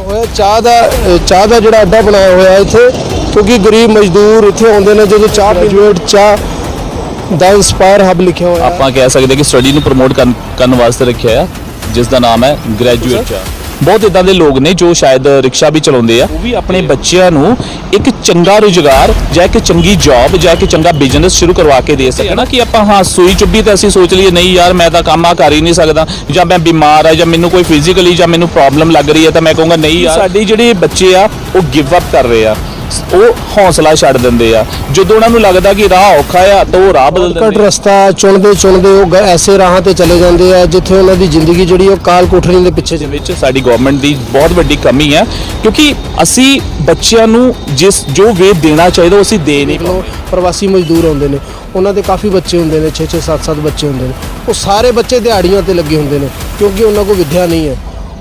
ਹੋਇਆ ਚਾਹ ਦਾ ਜਿਹੜਾ ਅੱਡਾ ਬਣਾਇਆ ਹੋਇਆ ਇੱਥੇ, ਕਿਉਂਕਿ ਗਰੀਬ ਮਜ਼ਦੂਰ ਇੱਥੇ ਆਉਂਦੇ ਨੇ ਜਦੋਂ ਚਾਹ ਗ੍ਰੈਜੂਏਟ ਚਾਹ ਦਾ ਇੰਸਪਾਇਰ ਹੱਬ ਲਿਖਿਆ ਹੋਇਆ। ਆਪਾਂ ਕਹਿ ਸਕਦੇ ਕਿ ਸਟੱਡੀ ਨੂੰ ਪ੍ਰਮੋਟ ਕਰਨ ਵਾਸਤੇ ਰੱਖਿਆ ਆ, ਜਿਸ ਦਾ ਨਾਮ ਹੈ ਗ੍ਰੈਜੂਏਟ ਚਾਹ। ਬਹੁਤ ਇਦਾਂ ਦੇ ਲੋਕ ਨੇ ਜੋ ਸ਼ਾਇਦ ਰਿਕਸ਼ਾ ਵੀ ਚਲਾਉਂਦੇ ਆ, ਉਹ ਵੀ ਆਪਣੇ ਬੱਚਿਆਂ ਨੂੰ ਇੱਕ ਚੰਗਾ ਰੁਜ਼ਗਾਰ ਜਾਂ ਇੱਕ ਚੰਗੀ ਜੌਬ ਜਾਂ ਇੱਕ ਚੰਗਾ ਬਿਜ਼ਨਸ ਸ਼ੁਰੂ ਕਰਵਾ ਕੇ ਦੇ ਸਕਣ। ਕਿ ਆਪਾਂ ਹਾਂ ਸੂਈ ਚੁੱਭੀ ਤਾਂ ਅਸੀਂ ਸੋਚ ਲਈਏ ਨਹੀਂ ਯਾਰ ਮੈਂ ਤਾਂ ਕੰਮ ਆ ਕਰ ਹੀ ਨਹੀਂ ਸਕਦਾ, ਜਾਂ ਮੈਂ ਬਿਮਾਰ ਆ, ਜਾਂ ਮੈਨੂੰ ਕੋਈ ਫਿਜ਼ੀਕਲੀ ਜਾਂ ਮੈਨੂੰ ਪ੍ਰੋਬਲਮ ਲੱਗ ਰਹੀ ਹੈ, ਤਾਂ ਮੈਂ ਕਹੂੰਗਾ ਨਹੀਂ ਯਾਰ। ਸਾਡੇ ਜਿਹੜੇ ਬੱਚੇ ਆ ਉਹ ਗਿਵ ਅਪ ਕਰ ਰਹੇ ਆ, ਉਹ ਹੌਸਲਾ ਛੱਡ ਦਿੰਦੇ ਆ। ਜਦੋਂ ਉਹਨਾਂ ਨੂੰ ਲੱਗਦਾ ਕਿ ਰਾਹ ਔਖਾ ਆ ਤਾਂ ਉਹ ਰਾਹ ਬਦਲ ਦਿੰਦੇ। ਰਸਤਾ ਚੁਣਦੇ ਉਹ ਐਸੇ ਰਾਹਾਂ ਤੇ ਚਲੇ ਜਾਂਦੇ ਆ ਜਿੱਥੇ ਉਹਨਾਂ ਦੀ ਜ਼ਿੰਦਗੀ ਜਿਹੜੀ ਉਹ ਕਾਲ ਕੋਠੜੀ ਦੇ ਪਿੱਛੇ ਵਿੱਚ ਸਾਡੀ ਗਵਰਨਮੈਂਟ ਦੀ ਬਹੁਤ ਵੱਡੀ ਕਮੀ ਹੈ, ਕਿਉਂਕਿ ਅਸੀਂ ਬੱਚਿਆਂ ਨੂੰ ਜੋ ਵੇ ਦੇਣਾ ਚਾਹੀਦਾ ਉਹ ਅਸੀਂ ਦੇ ਨਹੀਂ ਪਾਉਂਦੇ। ਪ੍ਰਵਾਸੀ ਮਜ਼ਦੂਰ ਆਉਂਦੇ ਨੇ, ਉਹਨਾਂ ਦੇ ਕਾਫੀ ਬੱਚੇ ਹੁੰਦੇ ਨੇ, 6-6 7-7 ਬੱਚੇ ਹੁੰਦੇ ਨੇ। ਉਹ ਸਾਰੇ ਬੱਚੇ ਦਿਹਾੜੀਆਂ ਤੇ ਲੱਗੇ ਹੁੰਦੇ ਨੇ, ਕਿਉਂਕਿ ਉਹਨਾਂ ਕੋਲ ਵਿੱਦਿਆ ਨਹੀਂ ਹੈ,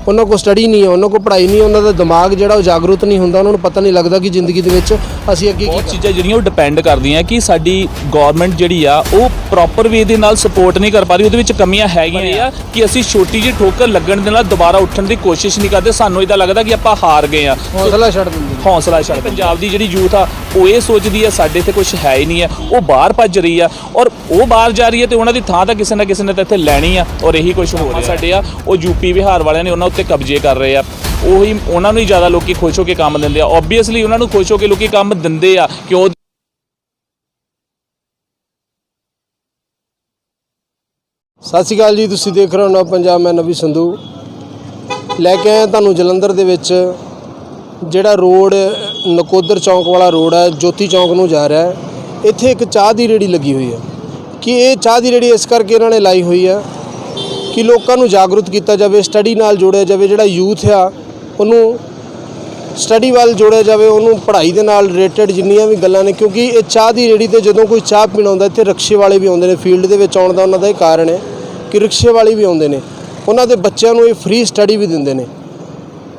ਉਹਨਾਂ ਕੋਲ ਸਟੱਡੀ ਨਹੀਂ ਹੈ, ਉਹਨਾਂ ਕੋਲ ਪੜ੍ਹਾਈ ਨਹੀਂ, ਉਹਨਾਂ ਦਾ ਦਿਮਾਗ ਜਿਹੜਾ ਉਹ ਜਾਗਰੂਕ ਨਹੀਂ ਹੁੰਦਾ, ਉਹਨਾਂ ਨੂੰ ਪਤਾ ਨਹੀਂ ਲੱਗਦਾ ਕਿ ਜ਼ਿੰਦਗੀ ਦੇ ਵਿੱਚ ਅਸੀਂ ਅੱਗੇ ਬਹੁਤ ਚੀਜ਼ਾਂ ਜਿਹੜੀਆਂ ਉਹ ਡਿਪੈਂਡ ਕਰਦੀਆਂ ਕਿ ਸਾਡੀ ਗਵਰਨਮੈਂਟ ਜਿਹੜੀ ਆ ਉਹ ਪ੍ਰੋਪਰ ਵੇ ਦੇ ਨਾਲ ਸਪੋਰਟ ਨਹੀਂ ਕਰ ਪਾ ਰਹੀ। ਉਹਦੇ ਵਿੱਚ ਕਮੀਆਂ ਹੈਗੀਆਂ ਆ ਕਿ ਅਸੀਂ ਛੋਟੀ ਜਿਹੀ ਠੋਕਰ ਲੱਗਣ ਦੇ ਨਾਲ ਦੁਬਾਰਾ ਉੱਠਣ ਦੀ ਕੋਸ਼ਿਸ਼ ਨਹੀਂ ਕਰਦੇ। ਸਾਨੂੰ ਇਦਾਂ ਲੱਗਦਾ ਕਿ ਆਪਾਂ ਹਾਰ ਗਏ ਆ, ਹੌਸਲਾ ਛੱਡ ਦਿੰਦੇ। ਪੰਜਾਬ ਦੀ ਜਿਹੜੀ ਯੂਥ ਆ ਉਹ ਇਹ ਸੋਚਦੀ ਆ ਸਾਡੇ ਇੱਥੇ ਕੁਝ ਹੈ ਹੀ ਨਹੀਂ ਹੈ, ਉਹ ਬਾਹਰ ਭੱਜ ਰਹੀ ਆ, ਔਰ ਉਹ ਬਾਹਰ ਜਾ ਰਹੀ ਹੈ ਤੇ ਉਹਨਾਂ ਦੀ ਥਾਂ ਤਾਂ ਕਿਸੇ ਨਾ ਕਿਸੇ ਨੇ ਤਾਂ ਇੱਥੇ ਲੈਣੀ ਆ, ਔਰ ਇਹੀ ਕੁਝ ਹੋ ਰਿਹਾ ਸਾਡੇ ਆ। ਉਹ ਯੂਪੀ ਬਿਹਾਰ ਵਾਲਿਆਂ ਨੇ ਉਹਨਾਂ ਉੱਤੇ ਕਬਜ਼ੇ ਕਰ ਰਹੇ ਆ, ਉਹੀ ਉਹਨਾਂ ਨੂੰ ਹੀ ਜ਼ਿਆਦਾ ਲੋਕੀ ਖੁਸ਼ ਹੋ ਕੇ ਕੰਮ ਦਿੰਦੇ ਆ। ਓਬਵੀਅਸਲੀ ਉਹਨਾਂ ਨੂੰ ਖੁਸ਼ ਹੋ ਕੇ ਲੋਕੀ ਕੰਮ ਦਿੰਦੇ ਆ ਕਿ ਉਹ ਸਤਿ ਸ਼੍ਰੀ ਅਕਾਲ ਜੀ, ਤੁਸੀਂ ਦੇਖ ਰਹੇ ਹੋ ਨਵ ਪੰਜਾਬ। ਮੈਂ ਨਵੀ ਸੰਧੂ ਲੈ ਕੇ ਆਇਆ ਤੁਹਾਨੂੰ ਜਲੰਧਰ ਦੇ ਵਿੱਚ ਜਿਹੜਾ ਰੋਡ ਨਕੋਦਰ ਚੌਂਕ ਵਾਲਾ ਰੋਡ ਹੈ, ਜੋਤੀ ਚੌਂਕ ਨੂੰ ਜਾ ਰਿਹਾ ਹੈ। ਇੱਥੇ ਇੱਕ ਚਾਹ ਦੀ ਰੇਹੜੀ ਲੱਗੀ ਹੋਈ ਹੈ ਕਿ ਇਹ ਚਾਹ ਦੀ ਰੇਹੜੀ ਇਸ ਕਰਕੇ ਇਹਨਾਂ ਨੇ ਲਾਈ ਹੋਈ ਹੈ ਕਿ ਲੋਕਾਂ ਨੂੰ ਜਾਗਰੂਕ ਕੀਤਾ ਜਾਵੇ, ਸਟੱਡੀ ਨਾਲ ਜੋੜਿਆ ਜਾਵੇ। ਜਿਹੜਾ ਯੂਥ ਆ ਉਹਨੂੰ ਸਟੱਡੀ ਵੱਲ ਜੋੜਿਆ ਜਾਵੇ, ਉਹਨੂੰ ਪੜ੍ਹਾਈ ਦੇ ਨਾਲ ਰਿਲੇਟਡ ਜਿੰਨੀਆਂ ਵੀ ਗੱਲਾਂ ਨੇ। ਕਿਉਂਕਿ ਇਹ ਚਾਹ ਦੀ ਰੇਹੜੀ 'ਤੇ ਜਦੋਂ ਕੋਈ ਚਾਹ ਪੀਣ ਆਉਂਦਾ, ਇੱਥੇ ਰਿਕਸ਼ੇ ਵਾਲੇ ਵੀ ਆਉਂਦੇ ਨੇ। ਫੀਲਡ ਦੇ ਵਿੱਚ ਆਉਣ ਦਾ ਉਹਨਾਂ ਦਾ ਇਹ ਕਾਰਨ ਹੈ ਕਿ ਰਿਕਸ਼ੇ ਵਾਲੇ ਵੀ ਆਉਂਦੇ ਨੇ, ਉਹਨਾਂ ਦੇ ਬੱਚਿਆਂ ਨੂੰ ਇਹ ਫ੍ਰੀ ਸਟੱਡੀ ਵੀ ਦਿੰਦੇ ਨੇ।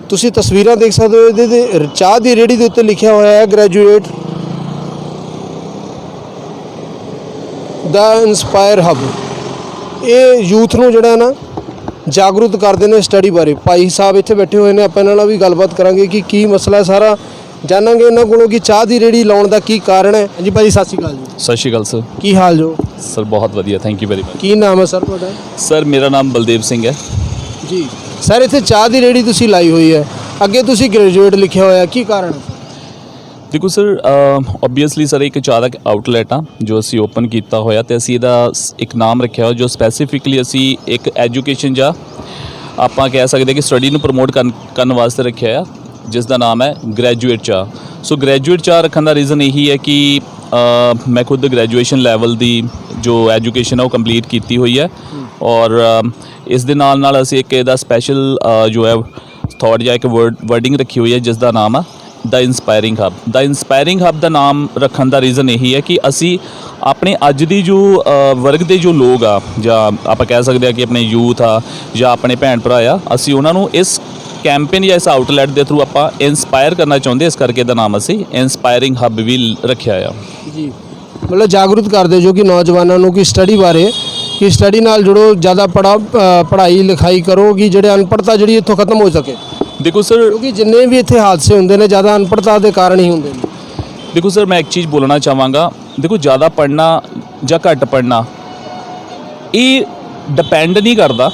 ਤੁਸੀਂ ਤਸਵੀਰਾਂ ਦੇਖ ਸਕਦੇ ਹੋ, ਇਹਦੇ ਦੇ ਚਾਹ ਦੀ ਰੇਹੜੀ ਦੇ ਉੱਤੇ ਲਿਖਿਆ ਹੋਇਆ ਹੈ ਗ੍ਰੈਜੂਏਟ ਦਾ ਇੰਸਪਾਇਰ ਹੱਬ। ਇਹ ਯੂਥ ਨੂੰ ਜਿਹੜਾ ਨਾ ਜਾਗਰੂਕ ਕਰਦੇ ਨੇ ਸਟੱਡੀ ਬਾਰੇ। ਭਾਈ ਸਾਹਿਬ ਇੱਥੇ ਬੈਠੇ ਹੋਏ ਨੇ, ਆਪਾਂ ਇਹਨਾਂ ਨਾਲ ਵੀ ਗੱਲਬਾਤ ਕਰਾਂਗੇ ਕਿ ਕੀ ਮਸਲਾ ਸਾਰਾ ਜਾਣਾਂਗੇ ਇਹਨਾਂ ਕੋਲੋਂ ਕਿ ਚਾਹ ਦੀ ਰੇਹੜੀ ਲਾਉਣ ਦਾ ਕੀ ਕਾਰਨ ਹੈ। ਹਾਂਜੀ ਭਾਈ, ਸਤਿ ਸ਼੍ਰੀ ਅਕਾਲ ਜੀ। ਸਤਿ ਸ਼੍ਰੀ ਅਕਾਲ ਸਰ, ਕੀ ਹਾਲ ਜੋ? ਸਰ ਬਹੁਤ ਵਧੀਆ, ਥੈਂਕ ਯੂ ਵੈਰੀ ਮਚ। ਕੀ ਨਾਮ ਹੈ ਸਰ ਤੁਹਾਡਾ? ਸਰ ਮੇਰਾ ਨਾਮ ਬਲਦੇਵ ਸਿੰਘ ਹੈ ਜੀ। ਸਰ ਇੱਥੇ ਚਾਹ ਦੀ ਰੇਹੜੀ ਤੁਸੀਂ ਲਾਈ ਹੋਈ ਹੈ, ਅੱਗੇ ਤੁਸੀਂ ਗ੍ਰੈਜੂਏਟ ਲਿਖਿਆ ਹੋਇਆ, ਕੀ ਕਾਰਨ ਹੈ? ਦੇਖੋ ਸਰ, ਓਬਵੀਅਸਲੀ ਸਰ ਇੱਕ ਚਾਹ ਦਾ ਆਊਟਲੈਟ ਆ ਜੋ ਅਸੀਂ ਓਪਨ ਕੀਤਾ ਹੋਇਆ, ਤੇ ਅਸੀਂ ਇਹਦਾ ਇੱਕ ਨਾਮ ਰੱਖਿਆ ਹੋਇਆ ਜੋ ਸਪੈਸੀਫਿਕਲੀ ਅਸੀਂ ਇੱਕ ਐਜੂਕੇਸ਼ਨ ਜਾਂ ਆਪਾਂ ਕਹਿ ਸਕਦੇ ਕਿ ਸਟੱਡੀ ਨੂੰ ਪ੍ਰਮੋਟ ਕਰਨ ਵਾਸਤੇ ਰੱਖਿਆ ਆ, ਜਿਸ ਦਾ ਨਾਮ ਹੈ ਗ੍ਰੈਜੂਏਟ ਚਾਹ। ਸੋ ਗ੍ਰੈਜੂਏਟ ਚਾਹ ਰੱਖਣ ਦਾ ਰੀਜ਼ਨ ਇਹੀ ਹੈ ਕਿ ਮੈਂ ਖੁਦ ਗ੍ਰੈਜੂਏਸ਼ਨ ਲੈਵਲ ਦੀ ਜੋ ਐਜੂਕੇਸ਼ਨ ਹੈ ਉਹ ਕੰਪਲੀਟ ਕੀਤੀ ਹੋਈ ਹੈ, ਔਰ ਇਸ ਦੇ ਨਾਲ ਅਸੀਂ ਇੱਕ ਇਹਦਾ ਸਪੈਸ਼ਲ ਜੋ ਹੈ ਥੋਟ ਜਾਂ ਇੱਕ ਵਰਡਿੰਗ ਰੱਖੀ ਹੋਈ ਹੈ ਜਿਸ ਦਾ ਨਾਮ ਆ ਦਾ ਇੰਸਪਾਇਰਿੰਗ ਹੱਬ। ਦਾ ਇੰਸਪਾਇਰਿੰਗ ਹੱਬ ਦਾ ਨਾਮ ਰੱਖਣ ਦਾ ਰੀਜ਼ਨ ਇਹੀ ਹੈ ਕਿ ਅਸੀਂ ਆਪਣੇ ਅੱਜ ਦੀ ਜੋ ਵਰਗ ਦੇ ਜੋ ਲੋਕ ਆ, ਜਾਂ ਆਪਾਂ ਕਹਿ ਸਕਦੇ ਹਾਂ ਕਿ ਆਪਣੇ ਯੂਥ ਆ ਜਾਂ ਆਪਣੇ ਭੈਣ ਭਰਾ ਆ, ਅਸੀਂ ਉਹਨਾਂ ਨੂੰ ਇਸ ਕੈਂਪੇਨ ਜਾਂ ਇਸ ਆਊਟਲੈਟ ਦੇ ਥਰੂ ਆਪਾਂ ਇੰਸਪਾਇਰ ਕਰਨਾ ਚਾਹੁੰਦੇ। ਇਸ ਕਰਕੇ ਇਹਦਾ ਨਾਮ ਅਸੀਂ ਇੰਸਪਾਇਰਿੰਗ ਹੱਬ ਵੀ ਰੱਖਿਆ ਆ ਜੀ। ਮਤਲਬ ਜਾਗਰੂਕ ਕਰਦੇ ਜੋ ਕਿ ਨੌਜਵਾਨਾਂ ਨੂੰ ਕਿ ਸਟੱਡੀ ਬਾਰੇ, ਕਿ ਸਟੱਡੀ ਨਾਲ ਜੁੜੋ, ਜ਼ਿਆਦਾ ਪੜ੍ਹਾਈ ਲਿਖਾਈ ਕਰੋ ਕਿ ਜਿਹੜੇ ਅਨਪੜ੍ਹਤਾ ਜਿਹੜੀ ਇੱਥੋਂ ਖਤਮ ਹੋ ਸਕੇ। ਦੇਖੋ ਸਰ, ਕਿਉਂਕਿ ਜਿੰਨੇ ਵੀ ਇੱਥੇ ਹਾਦਸੇ ਹੁੰਦੇ ਨੇ ਜ਼ਿਆਦਾ ਅਨਪੜ੍ਹਤਾ ਦੇ ਕਾਰਨ ਹੀ ਹੁੰਦੇ ਨੇ। ਦੇਖੋ ਸਰ, ਮੈਂ ਇੱਕ ਚੀਜ਼ ਬੋਲਣਾ ਚਾਹਾਂਗਾ। ਦੇਖੋ ਜ਼ਿਆਦਾ ਪੜ੍ਹਨਾ ਜਾਂ ਘੱਟ ਪੜ੍ਹਨਾ ਇਹ ਡਿਪੈਂਡ ਨਹੀਂ ਕਰਦਾ,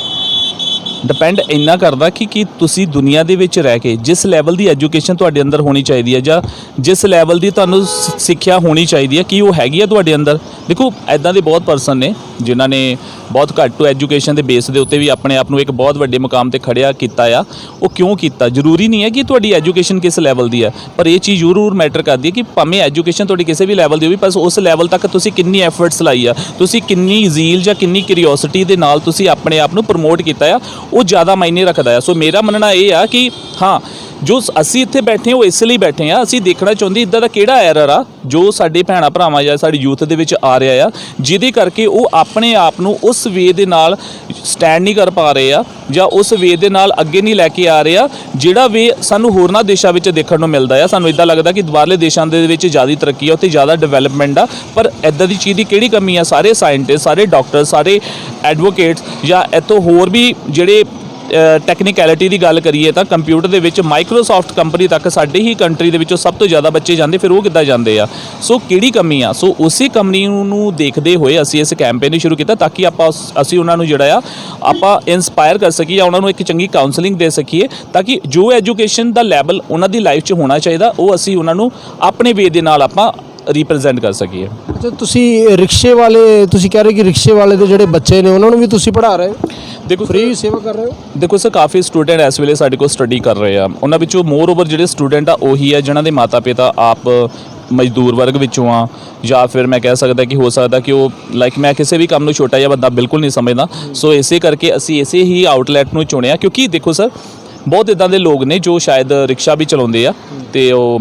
ਡਿਪੈਂਡ ਇੰਨਾ ਕਰਦਾ ਕਿ ਤੁਸੀਂ ਦੁਨੀਆ ਦੇ ਵਿੱਚ ਰਹਿ ਕੇ ਜਿਸ ਲੈਵਲ ਦੀ ਐਜੂਕੇਸ਼ਨ ਤੁਹਾਡੇ ਅੰਦਰ ਹੋਣੀ ਚਾਹੀਦੀ ਹੈ ਜਾਂ ਜਿਸ ਲੈਵਲ ਦੀ ਤੁਹਾਨੂੰ ਸਿੱਖਿਆ ਹੋਣੀ ਚਾਹੀਦੀ ਹੈ ਕਿ ਉਹ ਹੈਗੀ ਹੈ ਤੁਹਾਡੇ ਅੰਦਰ। ਦੇਖੋ ਐਦਾਂ ਦੇ ਬਹੁਤ ਪਰਸਨ ਨੇ ਜਿਨ੍ਹਾਂ ਨੇ ਬਹੁਤ ਘੱਟ ਐਜੂਕੇਸ਼ਨ ਦੇ ਬੇਸ ਦੇ ਉੱਤੇ ਵੀ ਆਪਣੇ ਆਪ ਨੂੰ ਇੱਕ ਬਹੁਤ ਵੱਡੇ ਮੁਕਾਮ ਤੇ ਖੜਿਆ ਕੀਤਾ ਆ। ਉਹ ਕਿਉਂ ਕੀਤਾ? ਜ਼ਰੂਰੀ ਨਹੀਂ ਹੈ ਕਿ ਤੁਹਾਡੀ ਐਜੂਕੇਸ਼ਨ ਕਿਸ ਲੈਵਲ ਦੀ ਹੈ, ਪਰ ਇਹ ਚੀਜ਼ ਜ਼ਰੂਰ ਮੈਟਰ ਕਰਦੀ ਹੈ ਕਿ ਭਾਵੇਂ ਐਜੂਕੇਸ਼ਨ ਤੁਹਾਡੀ ਕਿਸੇ ਵੀ ਲੈਵਲ ਦੀ ਹੋਵੇ, ਪਰ ਉਸ ਲੈਵਲ ਤੱਕ ਤੁਸੀਂ ਕਿੰਨੀ ਐਫਰਟਸ ਲਾਈ ਆ, ਤੁਸੀਂ ਕਿੰਨੀ ਜ਼ੀਲ ਜਾਂ ਕਿੰਨੀ ਕਿਊਰੀਓਸਿਟੀ ਦੇ ਨਾਲ ਤੁਸੀਂ ਆਪਣੇ ਆਪ ਨੂੰ ਪ੍ਰਮੋਟ ਕੀਤਾ ਆ, ਉਹ ਜ਼ਿਆਦਾ ਮਾਇਨੇ ਰੱਖਦਾ ਆ। ਸੋ ਮੇਰਾ ਮੰਨਣਾ ਇਹ ਆ ਕਿ ਹਾਂ, ਜੋ ਅਸੀਂ ਇੱਥੇ ਬੈਠੇ ਉਹ ਇਸ ਲਈ ਬੈਠੇ ਆ, ਅਸੀਂ ਦੇਖਣਾ ਚਾਹੁੰਦੇ ਇੱਦਾਂ ਦਾ ਕਿਹੜਾ ਐਰਰ ਆ ਜੋ ਸਾਡੇ ਭੈਣਾਂ ਭਰਾਵਾਂ ਜਾਂ ਸਾਡੀ ਯੂਥ ਦੇ ਵਿੱਚ ਆ ਰਿਹਾ ਆ, ਜਿਹਦੇ ਕਰਕੇ ਉਹ ਆਪਣੇ ਆਪ ਨੂੰ ਉਸ ਵੇ ਦੇ ਨਾਲ ਸਟੈਂਡ ਨਹੀਂ ਕਰ ਪਾ ਰਹੇ ਆ ਜਾਂ ਉਸ ਵੇ ਦੇ ਨਾਲ ਅੱਗੇ ਨਹੀਂ ਲੈ ਕੇ ਆ ਰਹੇ ਆ ਜਿਹੜਾ ਵੇ ਸਾਨੂੰ ਹੋਰਨਾਂ ਦੇਸ਼ਾਂ ਵਿੱਚ ਦੇਖਣ ਨੂੰ ਮਿਲਦਾ ਆ। ਸਾਨੂੰ ਇੱਦਾਂ ਲੱਗਦਾ ਕਿ ਬਾਹਰਲੇ ਦੇਸ਼ਾਂ ਦੇ ਵਿੱਚ ਜ਼ਿਆਦਾ ਤਰੱਕੀ ਆ, ਉੱਥੇ ਜ਼ਿਆਦਾ ਡਿਵੈਲਪਮੈਂਟ ਆ, ਪਰ ਇੱਦਾਂ ਦੀ ਚੀਜ਼ ਦੀ ਕਿਹੜੀ ਕਮੀ ਆ? ਸਾਰੇ ਸਾਇੰਟਿਸਟ, ਸਾਰੇ ਡਾਕਟਰ, ਸਾਰੇ ਐਡਵੋਕੇਟਸ ਜਾਂ ਇੱਥੋਂ ਹੋਰ ਵੀ ਜਿਹੜੇ ਟੈਕਨੀਕੈਲਿਟੀ ਦੀ ਗੱਲ ਕਰੀਏ ਤਾਂ ਕੰਪਿਊਟਰ ਦੇ ਵਿੱਚ ਮਾਈਕਰੋਸਾਫਟ ਕੰਪਨੀ ਤੱਕ ਸਾਡੇ ਹੀ ਕੰਟਰੀ ਦੇ ਵਿੱਚੋਂ ਸਭ ਤੋਂ ਜ਼ਿਆਦਾ ਬੱਚੇ ਜਾਂਦੇ, ਫਿਰ ਉਹ ਕਿੱਦਾਂ ਜਾਂਦੇ ਆ? ਸੋ ਕਿਹੜੀ ਕਮੀ ਆ? ਸੋ ਉਸੇ ਕਮੀ ਨੂੰ ਦੇਖਦੇ ਹੋਏ ਅਸੀਂ ਇਸ ਕੈਂਪੇਨ ਨੂੰ ਸ਼ੁਰੂ ਕੀਤਾ ਤਾਂ ਕਿ ਅਸੀਂ ਉਹਨਾਂ ਨੂੰ ਜਿਹੜਾ ਆ ਆਪਾਂ ਇੰਸਪਾਇਰ ਕਰ ਸਕੀਏ, ਉਹਨਾਂ ਨੂੰ ਇੱਕ ਚੰਗੀ ਕਾਉਂਸਲਿੰਗ ਦੇ ਸਕੀਏ ਤਾਂ ਕਿ ਜੋ ਐਜੂਕੇਸ਼ਨ ਦਾ ਲੈਵਲ ਉਹਨਾਂ ਦੀ ਲਾਈਫ 'ਚ ਹੋਣਾ ਚਾਹੀਦਾ ਉਹ ਅਸੀਂ ਉਹਨਾਂ ਨੂੰ ਆਪਣੇ ਵੇ ਦੇ ਨਾਲ ਆਪਾਂ ਰਿਪਰੈਜ਼ੈਂਟ ਕਰ ਸਕੀਏ। ਅੱਛਾ, ਤੁਸੀਂ ਰਿਕਸ਼ੇ ਵਾਲੇ, ਤੁਸੀਂ ਕਹਿ ਰਹੇ ਕਿ ਰਿਕਸ਼ੇ ਵਾਲੇ ਦੇ ਜਿਹੜੇ ਬੱਚੇ ਨੇ ਉਹਨਾਂ ਨੂੰ ਵੀ ਤੁਸੀਂ ਪੜ੍ਹਾ ਰਹੇ ਹੋ? ਦੇਖੋ ਫ੍ਰੀ ਸੇਵਾ ਕਰ ਰਹੇ ਹੋ? ਦੇਖੋ ਸਰ, ਕਾਫੀ ਸਟੂਡੈਂਟ ਇਸ ਵੇਲੇ ਸਾਡੇ ਕੋਲ ਸਟੱਡੀ ਕਰ ਰਹੇ ਆ। ਉਹਨਾਂ ਵਿੱਚੋਂ ਮੋਰ ਓਵਰ ਜਿਹੜੇ ਸਟੂਡੈਂਟ ਆ ਉਹੀ ਆ ਜਿਨ੍ਹਾਂ ਦੇ ਮਾਤਾ ਪਿਤਾ ਆਪ ਮਜ਼ਦੂਰ ਵਰਗ ਵਿੱਚੋਂ ਆ, ਜਾਂ ਫਿਰ ਮੈਂ ਕਹਿ ਸਕਦਾ ਕਿ ਹੋ ਸਕਦਾ ਕਿ ਉਹ ਲਾਈਕ ਮੈਂ ਕਿਸੇ ਵੀ ਕੰਮ ਨੂੰ ਛੋਟਾ ਜਿਹਾ ਬੰਦਾ ਬਿਲਕੁਲ ਨਹੀਂ ਸਮਝਦਾ। ਸੋ ਇਸੇ ਕਰਕੇ ਅਸੀਂ ਇਸੇ ਹੀ ਆਊਟਲੈਟ ਨੂੰ ਚੁਣਿਆ ਕਿਉਂਕਿ ਦੇਖੋ ਸਰ, ਬਹੁਤ ਇੱਦਾਂ ਦੇ ਲੋਕ ਨੇ ਜੋ ਸ਼ਾਇਦ ਰਿਕਸ਼ਾ ਵੀ ਚਲਾਉਂਦੇ ਆ ਅਤੇ ਉਹ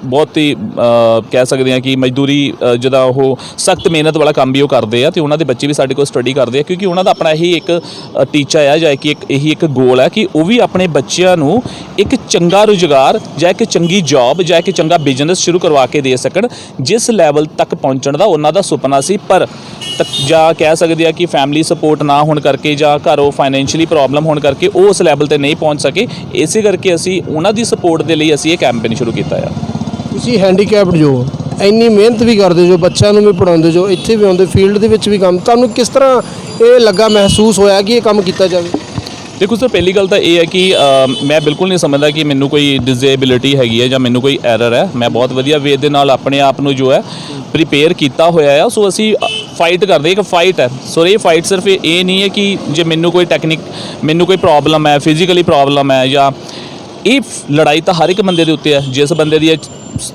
ਬਹੁਤ ਹੀ ਕਹਿ ਸਕਦੇ ਹਾਂ ਕਿ ਮਜ਼ਦੂਰੀ ਜਿੱਦਾਂ ਉਹ ਸਖਤ ਮਿਹਨਤ ਵਾਲਾ ਕੰਮ ਵੀ ਉਹ ਕਰਦੇ ਆ ਅਤੇ ਉਹਨਾਂ ਦੇ ਬੱਚੇ ਵੀ ਸਾਡੇ ਕੋਲ ਸਟੱਡੀ ਕਰਦੇ ਆ ਕਿਉਂਕਿ ਉਹਨਾਂ ਦਾ ਆਪਣਾ ਇਹੀ ਇੱਕ ਟੀਚਾ ਆ ਜਾਂ ਕਿ ਇਹੀ ਇੱਕ ਗੋਲ ਹੈ ਕਿ ਉਹ ਵੀ ਆਪਣੇ ਬੱਚਿਆਂ ਨੂੰ ਇੱਕ ਚੰਗਾ ਰੁਜ਼ਗਾਰ ਜਾਂ ਇੱਕ ਚੰਗੀ ਜੌਬ ਜਾਂ ਇੱਕ ਚੰਗਾ ਬਿਜ਼ਨਸ ਸ਼ੁਰੂ ਕਰਵਾ ਕੇ ਦੇ ਸਕਣ ਜਿਸ ਲੈਵਲ ਤੱਕ ਪਹੁੰਚਣ ਦਾ ਉਹਨਾਂ ਦਾ ਸੁਪਨਾ ਸੀ। ਪਰ ਜਾਂ ਕਹਿ ਸਕਦੇ ਆ ਕਿ ਫੈਮਿਲੀ ਸਪੋਰਟ ਨਾ ਹੋਣ ਕਰਕੇ ਜਾਂ ਘਰੋਂ ਫਾਈਨੈਂਸ਼ੀਅਲੀ ਪ੍ਰੋਬਲਮ ਹੋਣ ਕਰਕੇ ਉਹ ਉਸ ਲੈਵਲ 'ਤੇ ਨਹੀਂ ਪਹੁੰਚ ਸਕੇ। ਇਸੇ ਕਰਕੇ ਅਸੀਂ ਉਹਨਾਂ ਦੀ ਸਪੋਰਟ ਦੇ ਲਈ ਅਸੀਂ ਇਹ ਕੈਂਪੇਨ ਸ਼ੁਰੂ ਕੀਤਾ ਆ। ਤੁਸੀਂ ਹੈਂਡੀਕੈਪਡ ਜੋ ਇੰਨੀ ਮਿਹਨਤ ਵੀ ਕਰਦੇ ਜੋ, ਬੱਚਿਆਂ ਨੂੰ ਵੀ ਪੜ੍ਹਾਉਂਦੇ ਜੋ, ਇੱਥੇ ਵੀ ਆਉਂਦੇ ਫੀਲਡ ਦੇ ਵਿੱਚ ਵੀ ਕੰਮ, ਤੁਹਾਨੂੰ ਕਿਸ ਤਰ੍ਹਾਂ ਇਹ ਲੱਗਾ, ਮਹਿਸੂਸ ਹੋਇਆ ਕਿ ਇਹ ਕੰਮ ਕੀਤਾ ਜਾਵੇ? ਦੇਖੋ ਸਰ, ਪਹਿਲੀ ਗੱਲ ਤਾਂ ਇਹ ਹੈ ਕਿ ਮੈਂ ਬਿਲਕੁਲ ਨਹੀਂ ਸਮਝਦਾ ਕਿ ਮੈਨੂੰ ਕੋਈ ਡਿਸੇਬਿਲਿਟੀ ਹੈਗੀ ਹੈ ਜਾਂ ਮੈਨੂੰ ਕੋਈ ਐਰਰ ਹੈ। ਮੈਂ ਬਹੁਤ ਵਧੀਆ ਵੇ ਦੇ ਨਾਲ ਆਪਣੇ ਆਪ ਨੂੰ ਜੋ ਹੈ ਪ੍ਰੀਪੇਅਰ ਕੀਤਾ ਹੋਇਆ ਆ। ਸੋ ਅਸੀਂ ਫਾਈਟ ਕਰਦੇ, ਇੱਕ ਫਾਈਟ ਹੈ। ਸੋ ਇਹ ਫਾਈਟ ਸਿਰਫ ਇਹ ਨਹੀਂ ਹੈ ਕਿ ਜੇ ਮੈਨੂੰ ਕੋਈ ਪ੍ਰੋਬਲਮ ਹੈ, ਫਿਜ਼ੀਕਲੀ ਪ੍ਰੋਬਲਮ ਹੈ, ਜਾਂ ਇਹ ਲੜਾਈ ਤਾਂ ਹਰ ਇੱਕ ਬੰਦੇ ਦੇ ਉੱਤੇ ਹੈ। ਜਿਸ ਬੰਦੇ ਦੀ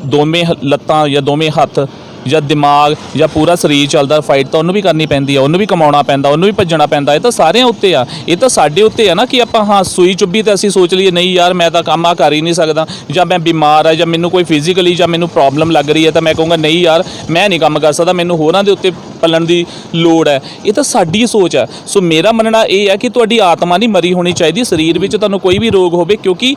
ਦੋਵੇਂ ਲੱਤਾਂ ਜਾਂ ਦੋਵੇਂ ਹੱਥ ਜਾਂ ਦਿਮਾਗ ਜਾਂ ਪੂਰਾ ਸਰੀਰ ਚੱਲਦਾ, ਫਾਈਟ ਤਾਂ ਉਹਨੂੰ ਵੀ ਕਰਨੀ ਪੈਂਦੀ ਆ, ਉਹਨੂੰ ਵੀ ਕਮਾਉਣਾ ਪੈਂਦਾ, ਉਹਨੂੰ ਵੀ ਭੱਜਣਾ ਪੈਂਦਾ। ਇਹ ਤਾਂ ਸਾਰਿਆਂ ਉੱਤੇ ਆ, ਇਹ ਤਾਂ ਸਾਡੇ ਉੱਤੇ ਆ ਨਾ ਕਿ ਆਪਾਂ ਹਾਂ ਸੂਈ ਚੁੱਭੀ ਤਾਂ ਅਸੀਂ ਸੋਚ ਲਈਏ ਨਹੀਂ ਯਾਰ ਮੈਂ ਤਾਂ ਕੰਮ ਕਰ ਹੀ ਨਹੀਂ ਸਕਦਾ, ਜਾਂ ਮੈਂ ਬਿਮਾਰ ਆ ਜਾਂ ਮੈਨੂੰ ਕੋਈ ਫਿਜ਼ੀਕਲੀ ਜਾਂ ਮੈਨੂੰ ਪ੍ਰੋਬਲਮ ਲੱਗ ਰਹੀ ਹੈ ਤਾਂ ਮੈਂ ਕਹੂੰਗਾ ਨਹੀਂ ਯਾਰ ਮੈਂ ਨਹੀਂ ਕੰਮ ਕਰ ਸਕਦਾ, ਮੈਨੂੰ ਹੋਰਾਂ ਦੇ ਉੱਤੇ ਪਲਣ ਦੀ ਲੋੜ ਹੈ। ਇਹ ਤਾਂ ਸਾਡੀ ਸੋਚ ਹੈ। ਸੋ ਮੇਰਾ ਮੰਨਣਾ ਇਹ ਹੈ ਕਿ ਤੁਹਾਡੀ ਆਤਮਾ ਨਹੀਂ ਮਰੀ ਹੋਣੀ ਚਾਹੀਦੀ। ਸਰੀਰ ਵਿੱਚ ਤੁਹਾਨੂੰ ਕੋਈ ਵੀ ਰੋਗ ਹੋਵੇ, ਕਿਉਂਕਿ